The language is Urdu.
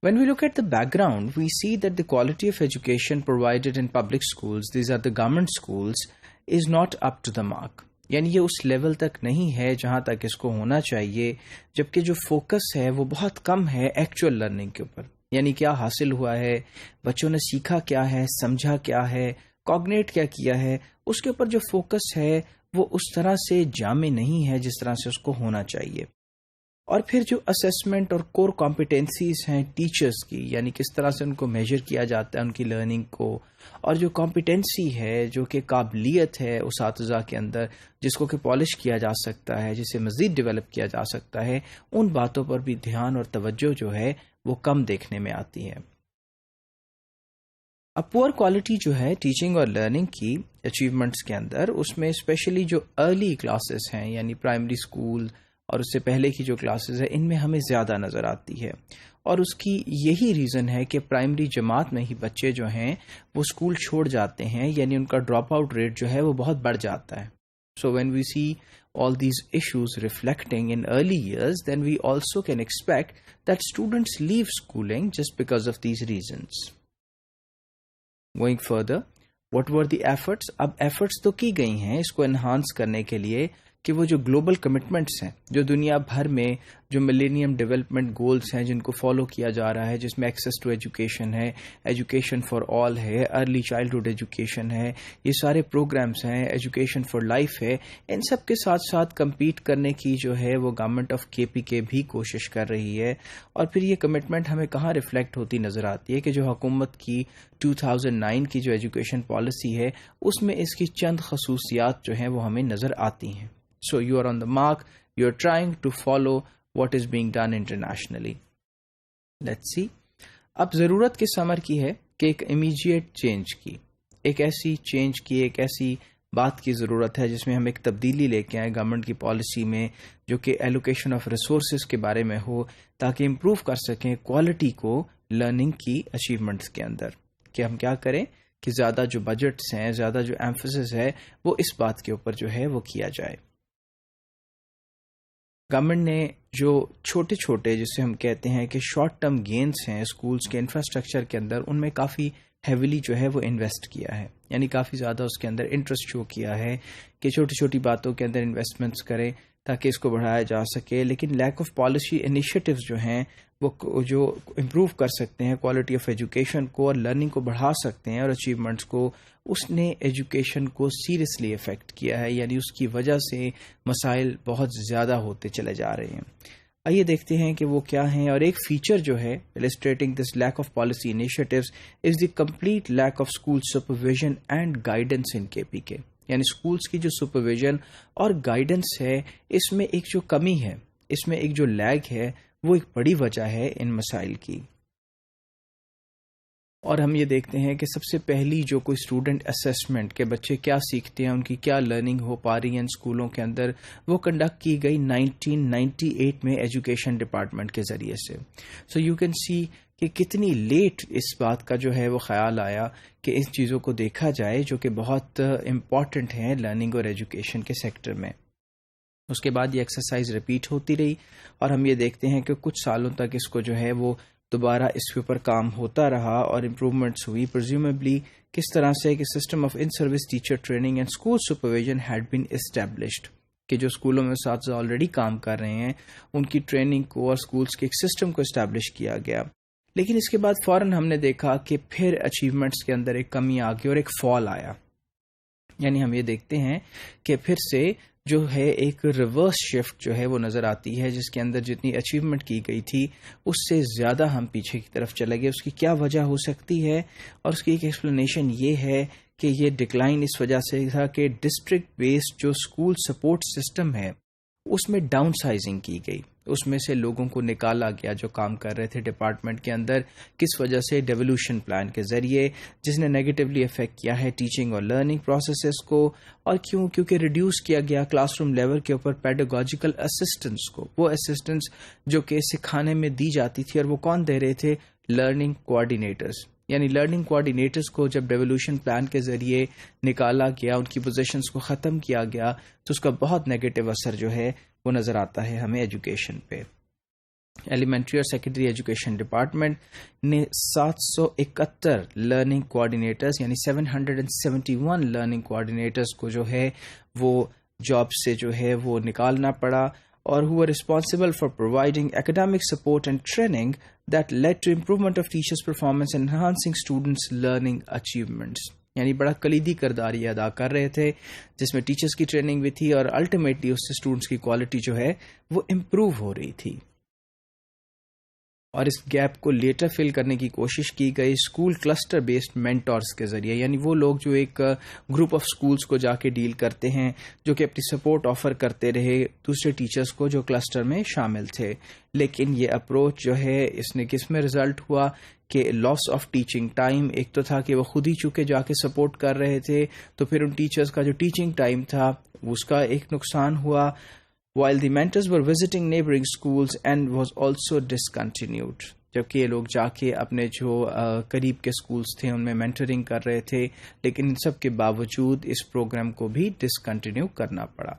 When we look at the background, we see that the quality of education provided in public schools, these are the government schools, is not up to the mark. یعنی یہ اس لیول تک نہیں ہے جہاں تک اس کو ہونا چاہیے، جبکہ جو فوکس ہے وہ بہت کم ہے ایکچوئل لرننگ کے اوپر. یعنی کیا حاصل ہوا ہے، بچوں نے سیکھا کیا ہے، سمجھا کیا ہے، کوگنیٹ کیا کیا ہے، اس کے اوپر جو فوکس ہے وہ اس طرح سے جامع نہیں ہے جس طرح سے اس کو ہونا چاہیے. اور پھر جو اسیسمنٹ اور کور کمپیٹنسیز ہیں ٹیچرز کی، یعنی کس طرح سے ان کو میجر کیا جاتا ہے ان کی لرننگ کو، اور جو کمپیٹنسی ہے جو کہ قابلیت ہے اساتذہ کے اندر جس کو کہ پالش کیا جا سکتا ہے، جسے مزید ڈیولپ کیا جا سکتا ہے، ان باتوں پر بھی دھیان اور توجہ جو ہے وہ کم دیکھنے میں آتی ہے. اب پور کوالٹی جو ہے ٹیچنگ اور لرننگ کی اچیومنٹس کے اندر، اس میں اسپیشلی جو ارلی کلاسز ہیں یعنی پرائمری اسکول اور اس سے پہلے کی جو کلاسز ہیں، ان میں ہمیں زیادہ نظر آتی ہے. اور اس کی یہی ریزن ہے کہ پرائمری جماعت میں ہی بچے جو ہیں وہ اسکول چھوڑ جاتے ہیں، یعنی ان کا ڈراپ آؤٹ ریٹ جو ہے وہ بہت بڑھ جاتا ہے. So when we see all these issues reflecting in early years, then we also can expect that students leave schooling just because of these reasons. Going further, what were the efforts? اب efforts تو کی گئی ہیں اس کو انہانس کرنے کے لیے کہ وہ جو گلوبل کمٹمنٹس ہیں جو دنیا بھر میں جو ملینیم ڈیولپمنٹ گولز ہیں جن کو فالو کیا جا رہا ہے، جس میں ایکسیس ٹو ایجوکیشن ہے، ایجوکیشن فار آل ہے، ارلی چائلڈہڈ ایجوکیشن ہے، یہ سارے پروگرامز ہیں، ایجوکیشن فار لائف ہے، ان سب کے ساتھ ساتھ کمپیٹ کرنے کی جو ہے وہ گورنمنٹ آف KPK بھی کوشش کر رہی ہے. اور پھر یہ کمٹمنٹ ہمیں کہاں ریفلیکٹ ہوتی نظر آتی ہے کہ جو حکومت کی 2009 کی جو ایجوکیشن پالیسی ہے اس میں اس کی چند خصوصیات جو ہیں وہ ہمیں نظر آتی ہیں. So you are on the mark, you are trying to follow what is being done internationally. Let's see. اب ضرورت کس امر کی ہے کہ ایک امیجیٹ چینج کی، ایک ایسی چینج کی، ایک ایسی بات کی ضرورت ہے جس میں ہم ایک تبدیلی لے کے آئیں گورنمنٹ کی پالیسی میں، جو کہ ایلوکیشن آف ریسورسز کے بارے میں ہو، تاکہ امپروو کر سکیں کوالٹی کو لرننگ کی اچیومنٹس کے اندر. کہ ہم کیا کریں کہ زیادہ جو بجٹس ہیں، زیادہ جو ایمفسس ہے وہ اس بات کے اوپر جو ہے وہ کیا جائے. گورنمنٹ نے جو چھوٹے چھوٹے جسے ہم کہتے ہیں کہ شارٹ ٹرم گینز ہیں اسکولز کے انفراسٹرکچر کے اندر، ان میں کافی ہیویلی جو ہے وہ انویسٹ کیا ہے، یعنی کافی زیادہ اس کے اندر انٹرسٹ شو کیا ہے کہ چھوٹی چھوٹی باتوں کے اندر انویسٹمنٹس کریں تاکہ اس کو بڑھایا جا سکے. لیکن لیک آف پالیسی انیشیٹوز جو ہیں وہ جو امپروو کر سکتے ہیں کوالٹی آف ایجوکیشن کو اور لرننگ کو بڑھا سکتے ہیں اور اچیومنٹس کو، اس نے ایجوکیشن کو سیریسلی افیکٹ کیا ہے، یعنی اس کی وجہ سے مسائل بہت زیادہ ہوتے چلے جا رہے ہیں. آئیے دیکھتے ہیں کہ وہ کیا ہیں. اور ایک فیچر جو ہے illustrating this lack of policy initiatives is the complete lack of school supervision and guidance in KPK. یعنی اسکولس کی جو سپرویژن اور گائیڈنس ہے اس میں ایک جو کمی ہے، اس میں ایک جو لیگ ہے، وہ ایک بڑی وجہ ہے ان مسائل کی. اور ہم یہ دیکھتے ہیں کہ سب سے پہلی جو کوئی اسٹوڈنٹ اسیسمنٹ کے بچے کیا سیکھتے ہیں، ان کی کیا لرننگ ہو پا رہی ہے ان اسکولوں کے اندر، وہ کنڈکٹ کی گئی 1998 میں ایجوکیشن ڈپارٹمنٹ کے ذریعے سے. سو یو کین سی کہ کتنی لیٹ اس بات کا جو ہے وہ خیال آیا کہ ان چیزوں کو دیکھا جائے جو کہ بہت امپورٹنٹ ہیں لرننگ اور ایجوکیشن کے سیکٹر میں. اس کے بعد یہ ایکسرسائز ریپیٹ ہوتی رہی اور ہم یہ دیکھتے ہیں کہ کچھ سالوں تک اس کو جو ہے وہ دوبارہ اس کے اوپر کام ہوتا رہا اور امپروومنٹس ہوئی. پرزیومیبلی کس طرح سے کہ system of in service teacher training and school supervision had been established, کہ جو اسکولوں میں اساتذہ آلریڈی کام کر رہے ہیں ان کی ٹریننگ کو اور اسکولس کے ایک سسٹم کو اسٹیبلش کیا گیا. لیکن اس کے بعد فوراً ہم نے دیکھا کہ پھر اچیومنٹس کے اندر ایک کمی آ گئی اور ایک فال آیا. یعنی ہم یہ دیکھتے ہیں کہ پھر سے جو ہے ایک ریورس شفٹ جو ہے وہ نظر آتی ہے، جس کے اندر جتنی اچیومنٹ کی گئی تھی اس سے زیادہ ہم پیچھے کی طرف چلے گئے. اس کی کیا وجہ ہو سکتی ہے؟ اور اس کی ایک ایکسپلینیشن یہ ہے کہ یہ ڈکلائن اس وجہ سے تھا کہ ڈسٹرکٹ بیسڈ جو اسکول سپورٹ سسٹم ہے اس میں ڈاؤن سائزنگ کی گئی، اس میں سے لوگوں کو نکالا گیا جو کام کر رہے تھے ڈپارٹمنٹ کے اندر. کس وجہ سے؟ ڈیولوشن پلان کے ذریعے، جس نے نیگیٹولی افیکٹ کیا ہے ٹیچنگ اور لرننگ پروسیسز کو. اور کیونکہ ریڈیوس کیا گیا کلاس روم لیول کے اوپر پیڈاگوجیکل اسسٹنس کو، وہ اسسٹنس جو کہ سکھانے میں دی جاتی تھی. اور وہ کون دے رہے تھے؟ Learning coordinators. یعنی لرننگ کوآرڈینیٹرز کو جب ڈیولوشن پلان کے ذریعے نکالا گیا، ان کی پوزیشنز کو ختم کیا گیا، تو اس کا بہت نیگیٹو اثر جو ہے وہ نظر آتا ہے ہمیں ایجوکیشن پہ. ایلیمنٹری اور سیکنڈری ایجوکیشن ڈپارٹمنٹ نے 771 لرننگ کوآرڈینیٹرز یعنی 771 لرننگ کوآرڈینیٹرز کو جو ہے وہ جاب سے جو ہے وہ نکالنا پڑا، اور who were responsible for providing academic support and training that led to improvement of teachers' performance and enhancing students' learning achievements. یعنی بڑا کلیدی کردار یہ ادا کر رہے تھے، جس میں ٹیچرز کی ٹریننگ بھی تھی اور الٹیمیٹلی اس سے اسٹوڈنٹس کی کوالٹی جو ہے وہ امپروو ہو رہی تھی. اور اس گیپ کو لیٹر فل کرنے کی کوشش کی گئی اسکول کلسٹر بیسڈ مینٹورز کے ذریعے، یعنی وہ لوگ جو ایک گروپ آف اسکولز کو جا کے ڈیل کرتے ہیں، جو کہ اپنی سپورٹ آفر کرتے رہے دوسرے ٹیچرز کو جو کلسٹر میں شامل تھے. لیکن یہ اپروچ جو ہے اس نے کس میں رزلٹ ہوا کہ لاس آف ٹیچنگ ٹائم. ایک تو تھا کہ وہ خود ہی چونکہ جا کے سپورٹ کر رہے تھے، تو پھر ان ٹیچرز کا جو ٹیچنگ ٹائم تھا اس کا ایک نقصان ہوا. while the mentors were visiting neighboring schools and was also discontinued. جبکہ یہ لوگ جا کے اپنے جو قریب کے سکولز تھے ان میں مینٹرنگ کر رہے تھے، لیکن ان سب کے باوجود اس پروگرام کو بھی ڈسکنٹینیو کرنا پڑا.